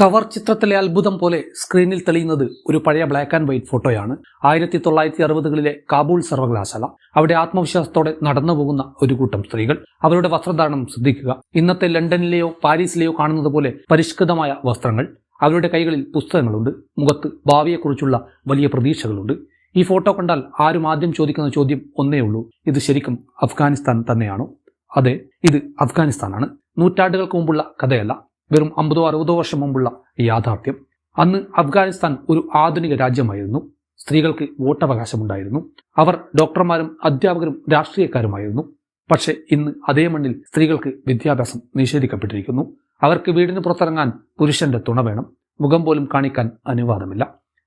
Cover ചിത്രത്തിലെ അത്ഭുതം പോലെ സ്ക്രീനിൽ തെളിയുന്നത് ഒരു പഴയ ബ്ലാക്ക് ആൻഡ് വൈറ്റ് ഫോട്ടോയാണ്. 1960കളിലെ കാബൂൾ സർവകലാശാല. അവിടെ ആത്മവിശ്വാസത്തോടെ നടന്നു പോകുന്ന ഒരു കൂട്ടം സ്ത്രീകൾ. അവരുടെ വസ്ത്രധാരണം ശ്രദ്ധിക്കുക. ഇന്നത്തെ ലണ്ടനിലെയോ പാരീസിലെയോ കാണുന്നത് പോലെ പരിഷ്കൃതമായ വസ്ത്രങ്ങൾ. അവരുടെ കൈകളിൽ പുസ്തകങ്ങളുണ്ട്. മുഖത്ത് ഭാവിയെക്കുറിച്ചുള്ള വലിയ പ്രതീക്ഷകളുണ്ട്. ഈ ഫോട്ടോ കണ്ടാൽ ആരും ആദ്യം ചോദിക്കുന്ന ചോദ്യം ഒന്നേ ഉള്ളൂ: ഇത് ശരിക്കും അഫ്ഗാനിസ്ഥാൻ തന്നെയാണോ? അതെ, ഇത് അഫ്ഗാനിസ്ഥാനാണ്. നൂറ്റാണ്ടുകൾക്ക് മുമ്പുള്ള കഥയല്ല, വെറും 50-60 വർഷം മുമ്പുള്ള യാഥാർത്ഥ്യം. അന്ന് അഫ്ഗാനിസ്ഥാൻ ഒരു ആധുനിക രാജ്യമായിരുന്നു. സ്ത്രീകൾക്ക് വോട്ടവകാശമുണ്ടായിരുന്നു. അവർ ഡോക്ടർമാരും അധ്യാപകരും രാഷ്ട്രീയക്കാരുമായിരുന്നു. പക്ഷേ ഇന്ന് അതേ മണ്ണിൽ സ്ത്രീകൾക്ക് വിദ്യാഭ്യാസം നിഷേധിക്കപ്പെട്ടിരിക്കുന്നു. അവർക്ക് വീടിന് പുറത്തിറങ്ങാൻ പുരുഷന്റെ തുണ വേണം. മുഖം പോലും കാണിക്കാൻ അനുവാദമില്ല.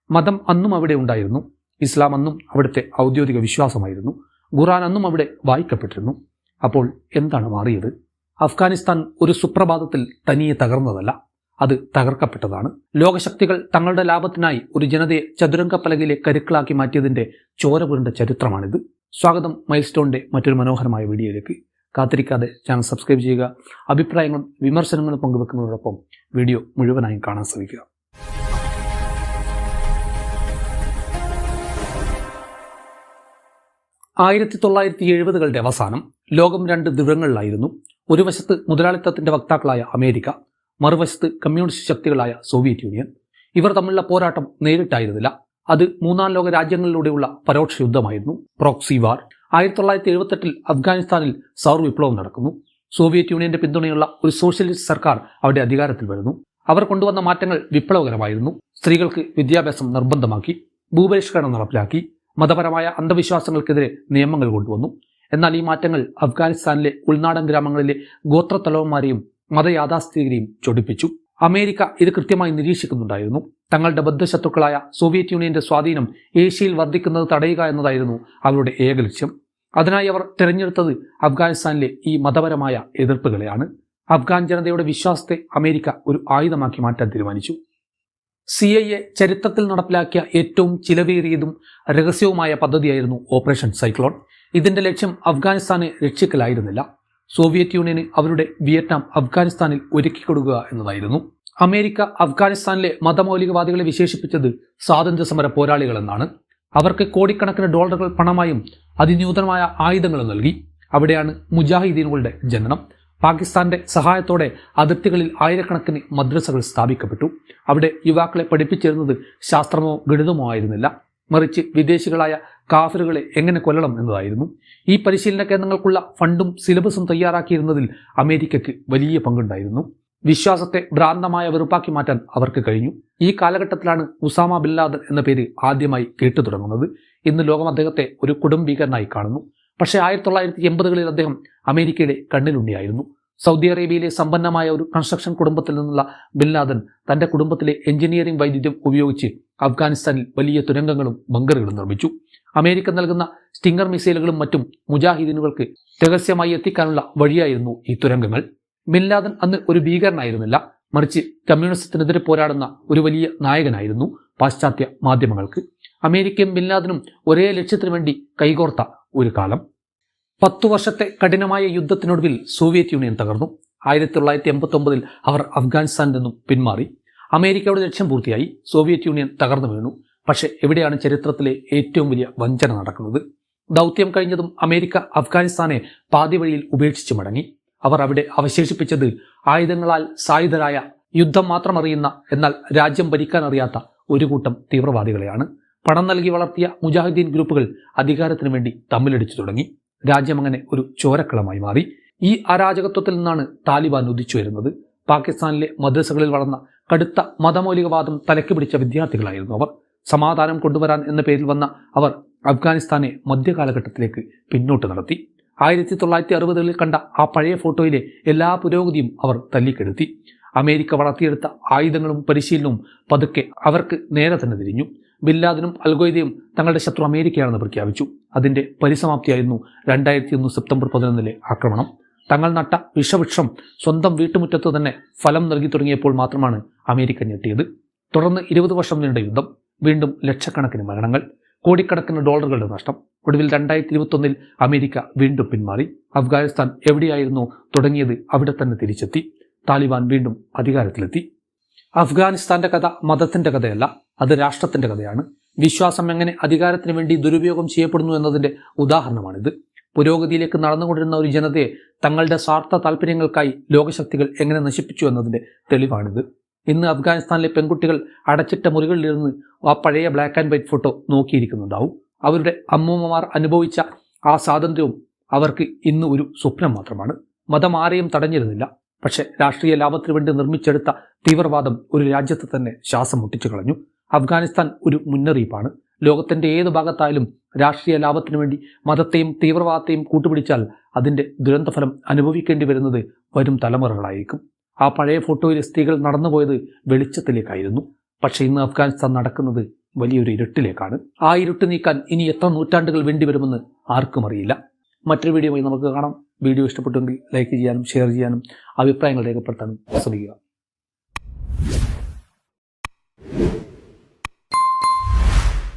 മതം അന്നും അവിടെ ഉണ്ടായിരുന്നു. ഇസ്ലാം അന്നും അവിടുത്തെ ഔദ്യോഗിക വിശ്വാസമായിരുന്നു. ഖുർആൻ അന്നും അവിടെ വായിക്കപ്പെട്ടിരുന്നു. അപ്പോൾ എന്താണ് മാറിയത്? അഫ്ഗാനിസ്ഥാൻ ഒരു സുപ്രഭാതത്തിൽ തനിയെ തകർന്നതല്ല, അത് തകർക്കപ്പെട്ടതാണ്. ലോകശക്തികൾ തങ്ങളുടെ ലാഭത്തിനായി ഒരു ജനതയെ ചതുരംഗപ്പലകയിലെ കരുക്കളാക്കി മാറ്റിയതിന്റെ ചോര പുരണ്ട ചരിത്രമാണിത്. സ്വാഗതം മൈൽസ്റ്റോണിന്റെ മറ്റൊരു മനോഹരമായ വീഡിയോയിലേക്ക്. കാത്തിരിക്കാതെ ചാനൽ സബ്സ്ക്രൈബ് ചെയ്യുക. അഭിപ്രായങ്ങളും വിമർശനങ്ങളും പങ്കുവെക്കുന്നതോടൊപ്പം വീഡിയോ മുഴുവനായും കാണാൻ ശ്രമിക്കുക. ആയിരത്തി 1970കളുടെ അവസാനം ലോകം രണ്ട് ധ്രുവങ്ങളിലായിരുന്നു. ഒരു വശത്ത് മുതലാളിത്തത്തിന്റെ വക്താക്കളായ അമേരിക്ക, മറുവശത്ത് കമ്മ്യൂണിസ്റ്റ് ശക്തികളായ സോവിയറ്റ് യൂണിയൻ. ഇവർ തമ്മിലുള്ള പോരാട്ടം നേരിട്ടായിരുന്നില്ല, അത് മൂന്നാം ലോക രാജ്യങ്ങളിലൂടെയുള്ള പരോക്ഷ യുദ്ധമായിരുന്നു, പ്രോക്സി വാർ. 1978 അഫ്ഗാനിസ്ഥാനിൽ സൗർ വിപ്ലവം നടക്കുന്നു. സോവിയറ്റ് യൂണിയന്റെ പിന്തുണയുള്ള ഒരു സോഷ്യലിസ്റ്റ് സർക്കാർ അവിടെ അധികാരത്തിൽ വരുന്നു. അവർ കൊണ്ടുവന്ന മാറ്റങ്ങൾ വിപ്ലവകരമായിരുന്നു. സ്ത്രീകൾക്ക് വിദ്യാഭ്യാസം നിർബന്ധമാക്കി, ഭൂപരിഷ്കരണം നടപ്പിലാക്കി, മതപരമായ അന്ധവിശ്വാസങ്ങൾക്കെതിരെ നിയമങ്ങൾ കൊണ്ടുവന്നു. എന്നാൽ ഈ മാറ്റങ്ങൾ അഫ്ഗാനിസ്ഥാനിലെ ഉൾനാടൻ ഗ്രാമങ്ങളിലെ ഗോത്രത്തലവന്മാരെയും മതയാഥാസ്ഥിതികരെയും ചൊടിപ്പിച്ചു. അമേരിക്ക ഇത് കൃത്യമായി നിരീക്ഷിക്കുന്നുണ്ടായിരുന്നു. തങ്ങളുടെ ബദ്ധശത്രുക്കളായ സോവിയറ്റ് യൂണിയന്റെ സ്വാധീനം ഏഷ്യയിൽ വർദ്ധിക്കുന്നത് തടയുക എന്നതായിരുന്നു അവരുടെ ഏക ലക്ഷ്യം. അതിനായി അവർ തിരഞ്ഞെടുത്തത് അഫ്ഗാനിസ്ഥാനിലെ ഈ മതപരമായ എതിർപ്പുകളെയാണ്. അഫ്ഗാൻ ജനതയുടെ വിശ്വാസത്തെ അമേരിക്ക ഒരു ആയുധമാക്കി മാറ്റാൻ തീരുമാനിച്ചു. CIA ചരിത്രത്തിൽ നടപ്പിലാക്കിയ ഏറ്റവും ചിലവേറിയതും രഹസ്യവുമായ പദ്ധതിയായിരുന്നു ഓപ്പറേഷൻ സൈക്ലോൺ. ഇതിന്റെ ലക്ഷ്യം അഫ്ഗാനിസ്ഥാനെ രക്ഷിക്കലായിരുന്നില്ല, സോവിയറ്റ് യൂണിയന് അവരുടെ വിയറ്റ്നാം അഫ്ഗാനിസ്ഥാനിൽ ഒരുക്കിക്കൊടുക്കുക എന്നതായിരുന്നു. അമേരിക്ക അഫ്ഗാനിസ്ഥാനിലെ മതമൗലികവാദികളെ വിശേഷിപ്പിച്ചത് സ്വാതന്ത്ര്യ സമര പോരാളികൾ എന്നാണ്. അവർക്ക് കോടിക്കണക്കിന് ഡോളറുകൾ പണമായും അതിനൂതനമായ ആയുധങ്ങളും നൽകി. അവിടെയാണ് മുജാഹിദീനുകളുടെ ജനനം. പാകിസ്ഥാന്റെ സഹായത്തോടെ അതിർത്തികളിൽ ആയിരക്കണക്കിന് മദ്രസകൾ സ്ഥാപിക്കപ്പെട്ടു. അവിടെ യുവാക്കളെ പഠിപ്പിച്ചിരുന്നത് ശാസ്ത്രമോ ഗണിതമോ ആയിരുന്നില്ല, മറിച്ച് വിദേശികളായ കാഫിറുകളെ എങ്ങനെ കൊല്ലണം എന്നതായിരുന്നു. ഈ പരിശീലന കേന്ദ്രങ്ങൾക്കുള്ള ഫണ്ടും സിലബസും തയ്യാറാക്കിയിരുന്നതിൽ അമേരിക്കയ്ക്ക് വലിയ പങ്കുണ്ടായിരുന്നു. വിശ്വാസത്തെ ഭ്രാന്തമായ വെറുപ്പാക്കി മാറ്റാൻ അവർക്ക് കഴിഞ്ഞു. ഈ കാലഘട്ടത്തിലാണ് ഉസാമ ബിൻ ലാദൻ എന്ന പേര് ആദ്യമായി കേട്ടു തുടങ്ങുന്നത്. ഇന്ന് ലോകം അദ്ദേഹത്തെ ഒരു കൊടുംഭീകരനായി കാണുന്നു. പക്ഷേ 1980കളിൽ അദ്ദേഹം അമേരിക്കയുടെ കണ്ണിലുണ്ണിയായിരുന്നു. സൗദി അറേബ്യയിലെ സമ്പന്നമായ ഒരു കൺസ്ട്രക്ഷൻ കുടുംബത്തിൽ നിന്നുള്ള ബിൻ ലാദൻ തന്റെ കുടുംബത്തിലെ എഞ്ചിനീയറിംഗ് വൈദഗ്ധ്യം ഉപയോഗിച്ച് അഫ്ഗാനിസ്ഥാനിൽ വലിയ തുരങ്കങ്ങളും ബങ്കറുകളും നിർമ്മിച്ചു. അമേരിക്ക നൽകുന്ന സ്റ്റിംഗർ മിസൈലുകളും മറ്റും മുജാഹിദീനുകൾക്ക് രഹസ്യമായി എത്തിക്കാനുള്ള വഴിയായിരുന്നു ഈ തുരങ്കങ്ങൾ. ബിൻ ലാദൻ അന്ന് ഒരു ഭീകരനായിരുന്നില്ല, മറിച്ച് കമ്മ്യൂണിസത്തിനെതിരെ പോരാടുന്ന ഒരു വലിയ നായകനായിരുന്നു പാശ്ചാത്യ മാധ്യമങ്ങൾക്ക്. അമേരിക്കയും ബിൻ ലാദനും ഒരേ ലക്ഷ്യത്തിനു വേണ്ടി കൈകോർത്ത ഒരു കാലം. 10 വർഷത്തെ കഠിനമായ യുദ്ധത്തിനൊടുവിൽ സോവിയറ്റ് യൂണിയൻ തകർന്നു. 1989 അവർ അഫ്ഗാനിസ്ഥാനിൽ നിന്നും പിന്മാറി. അമേരിക്കയുടെ ലക്ഷ്യം പൂർത്തിയായി. സോവിയറ്റ് യൂണിയൻ തകർന്നു വീണു. പക്ഷേ എവിടെയാണ് ചരിത്രത്തിലെ ഏറ്റവും വലിയ വഞ്ചന നടക്കുന്നത്? ദൗത്യം കഴിഞ്ഞതും അമേരിക്ക അഫ്ഗാനിസ്ഥാനെ പാതി വഴിയിൽ ഉപേക്ഷിച്ച് മടങ്ങി. അവർ അവിടെ അവശേഷിപ്പിച്ചത് ആയുധങ്ങളാൽ സായുധരായ, യുദ്ധം മാത്രം അറിയുന്ന, എന്നാൽ രാജ്യം ഭരിക്കാൻ അറിയാത്ത ഒരു കൂട്ടം തീവ്രവാദികളെയാണ്. പണം നൽകി വളർത്തിയ മുജാഹിദീൻ ഗ്രൂപ്പുകൾ അധികാരത്തിനു വേണ്ടി തമ്മിലടിച്ചു തുടങ്ങി. രാജ്യം അങ്ങനെ ഒരു ചോരക്കളമായി മാറി. ഈ അരാജകത്വത്തിൽ നിന്നാണ് താലിബാൻ ഉദിച്ചു വരുന്നത്. പാകിസ്ഥാനിലെ മദ്രസകളിൽ വളർന്ന കടുത്ത മതമൗലികവാദം തലയ്ക്ക് പിടിച്ച വിദ്യാർത്ഥികളായിരുന്നു അവർ. സമാധാനം കൊണ്ടുവരാൻ എന്ന പേരിൽ വന്ന അവർ അഫ്ഗാനിസ്ഥാനെ മധ്യകാലഘട്ടത്തിലേക്ക് പിന്നോട്ട് നടത്തി. 1960കളിൽ കണ്ട ആ പഴയ ഫോട്ടോയിലെ എല്ലാ പുരോഗതിയും അവർ തല്ലിക്കെടുത്തി. അമേരിക്ക വളർത്തിയെടുത്ത ആയുധങ്ങളും പരിശീലനവും പതുക്കെ അവർക്ക് നേരെ തന്നെ തിരിഞ്ഞു. ബിൻ ലാദനും അൽഖ്വയ്ദയും തങ്ങളുടെ ശത്രു അമേരിക്കയാണെന്ന് പ്രഖ്യാപിച്ചു. അതിന്റെ പരിസമാപ്തിയായിരുന്നു 2001 സെപ്റ്റംബർ 11 ആക്രമണം. തങ്ങൾ നട്ട വിഷവൃക്ഷം സ്വന്തം വീട്ടുമുറ്റത്ത് തന്നെ ഫലം നൽകി തുടങ്ങിയപ്പോൾ മാത്രമാണ് അമേരിക്ക ഞെട്ടിയത്. തുടർന്ന് 20 വർഷം നീണ്ട യുദ്ധം, വീണ്ടും ലക്ഷക്കണക്കിന് മരണങ്ങൾ, കോടിക്കണക്കിന് ഡോളറുകളുടെ നഷ്ടം. ഒടുവിൽ 2021 അമേരിക്ക വീണ്ടും പിന്മാറി. അഫ്ഗാനിസ്ഥാൻ എവിടെയായിരുന്നു തുടങ്ങിയത് അവിടെ തന്നെ തിരിച്ചെത്തി. താലിബാൻ വീണ്ടും അധികാരത്തിലെത്തി. അഫ്ഗാനിസ്ഥാന്റെ കഥ മതത്തിന്റെ കഥയല്ല, അത് രാഷ്ട്രത്തിന്റെ കഥയാണ്. വിശ്വാസം എങ്ങനെ അധികാരത്തിന് വേണ്ടി ദുരുപയോഗം ചെയ്യപ്പെടുന്നു എന്നതിന്റെ ഉദാഹരണമാണിത്. പുരോഗതിയിലേക്ക് നടന്നുകൊണ്ടിരുന്ന ഒരു ജനതയെ തങ്ങളുടെ സ്വാർത്ഥ താല്പര്യങ്ങൾക്കായി ലോകശക്തികൾ എങ്ങനെ നശിപ്പിച്ചു എന്നതിന്റെ തെളിവാണിത്. ഇന്ന് അഫ്ഗാനിസ്ഥാനിലെ പെൺകുട്ടികൾ അടച്ചിട്ട മുറികളിലിരുന്ന് ആ പഴയ ബ്ലാക്ക് ആൻഡ് വൈറ്റ് ഫോട്ടോ നോക്കിയിരിക്കുന്നുണ്ടാവും. അവരുടെ അമ്മൂമ്മമാർ അനുഭവിച്ച ആ സ്വാതന്ത്ര്യവും അവർക്ക് ഇന്ന് ഒരു സ്വപ്നം മാത്രമാണ്. മതം ആരെയും തടഞ്ഞിരുന്നില്ല. പക്ഷെ രാഷ്ട്രീയ ലാഭത്തിനു വേണ്ടി നിർമ്മിച്ചെടുത്ത തീവ്രവാദം ഒരു രാജ്യത്തെ തന്നെ ശ്വാസം മുട്ടിച്ചു കളഞ്ഞു. അഫ്ഗാനിസ്ഥാൻ ഒരു മുന്നറിയിപ്പാണ്. ലോകത്തിന്റെ ഏത് ഭാഗത്തായാലും രാഷ്ട്രീയ ലാഭത്തിനു വേണ്ടി മതത്തെയും തീവ്രവാദത്തെയും കൂട്ടുപിടിച്ചാൽ അതിന്റെ ദുരന്തഫലം അനുഭവിക്കേണ്ടി വരുന്നത് വരും തലമുറകളായിരിക്കും. ആ പഴയ ഫോട്ടോയിലെ സ്ത്രീകൾ നടന്നുപോയത് വെളിച്ചത്തിലേക്കായിരുന്നു. പക്ഷെ ഇന്ന് അഫ്ഗാനിസ്ഥാൻ നടക്കുന്നത് വലിയൊരു ഇരുട്ടിലേക്കാണ്. ആ ഇരുട്ട് നീക്കാൻ ഇനി എത്ര നൂറ്റാണ്ടുകൾ വേണ്ടിവരുമെന്ന് ആർക്കും അറിയില്ല. മറ്റൊരു വീഡിയോയുമായി നമുക്ക് കാണാം. വീഡിയോ ഇഷ്ടപ്പെട്ടെങ്കിൽ ലൈക്ക് ചെയ്യാനും ഷെയർ ചെയ്യാനും അഭിപ്രായങ്ങൾ രേഖപ്പെടുത്താനും ശ്രമിക്കുക.